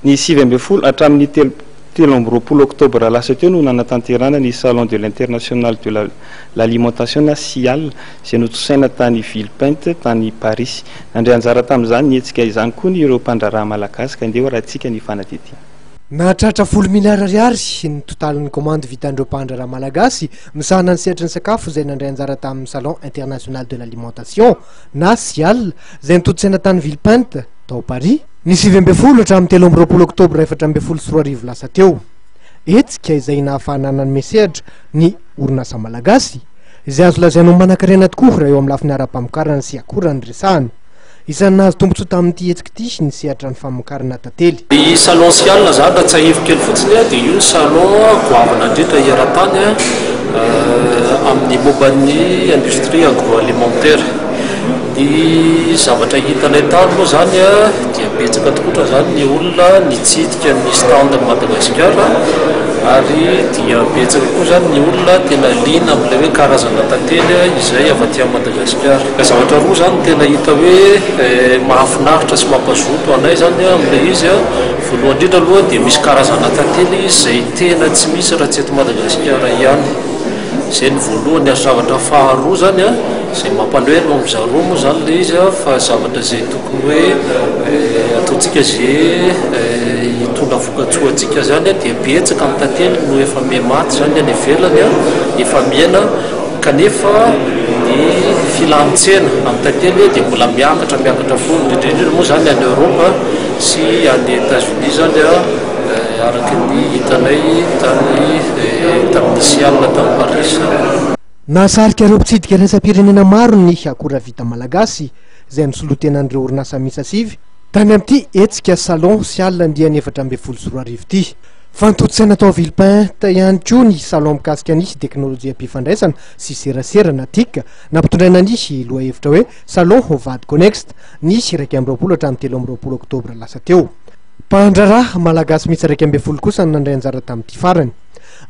Ny 20 hatramin'ny 13 octobre lasa teo no nanatanterana ny salon de l'international de l'alimentation nationale izay notsosaina tany Villepinte tany Paris. Nandray anjara tamin'izany ny etsika izany koa ny ireo mpandraraha malagasy ka indeo rahantsika ny fanadidina. Nahatratra 10 miliara ariary ny totalin'ny commande vitan'ireo mpandraraha malagasy misahana ny sehatry ny sakafo izay nandray anjara tamin'ny salon international de l'alimentation nationale izay nitotsaina tany Villepinte tao Paris ny 20 hatramin'ny 13 octobre 2014 lasa teo. Etsika izay nahafahana nanome sehatra ny orinasa malagasy izay azo lazaina manan-karena tokoa raha eo amin'ny lafiny ara-pamokarana sy akora ny resahany. Isan'ny nahazo tombotsoa tamin'ity etsika ity ny sehatra ny famokarana tantely. Ny salon sialina zany da tsahivy kely fotsiny dia io ny salon goavana indrindra eran-tany amin'ny momban'ny industrie agroalimentaire. Ny zavatra hitanay tany moa zany dia betsaka tokotra zany ny olona nitsidika ny stand Madagasikara ary dia betsaka koa zany ny olona tena liana amin'ilay hoe karazana tantely izay avy aty Madagasikara. Ka zavatra roa zany tena hita hoe mahafinaritra sy mampazoto anay zany amin'ilay izy voalohany indrindra aloha dia misy karazana tantely izay tena tsy misy raha tsy eto Madagasikara ihany. Izay ny voalohany ary zavatra faharoa zany izay mampanohelo amin'izareo moa zany le izy fa zavatra izay tokony hoe ataontsika izay hitondra vokatsoantsika zany dia betsaka amin'ny tantely no efa miha-maty zany any ivelany efa miaina kanefa ny filamin-tsena amin'ny tantely dia mbola miakatra foana indrindra moa zany any Europa sy any États-Unis zany araky ny hitanay tamin'ny sialina tamin'ny Paris. Nahasarika ireo mpitsidika raisam-pirenena maro ny akora vita malagasy izay nisolotenan'ireo orinasa miisa sivy tany amin'ity etsika salon sialina andiany 14 ity. Fantotsaina tao Villepinte ihany koa ny salon mikasika ny teknôlôjia ampifandraisana sy serasera natika nampitondraina ny loha hevitra hoe salon Hovad Connext ny 12 hatramin'ny 13 octobre lasa teo. Mpandraraha malagasy misy 12 kosa nandray anjara tamin'ity farany.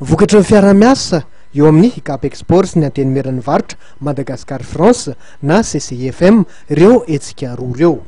Vokatry ny fiara-miasa eo amin'ny Cap Export sy ny anteny meran'ny varitra Madagascar France na CCIFM ireo etsika roa ireo.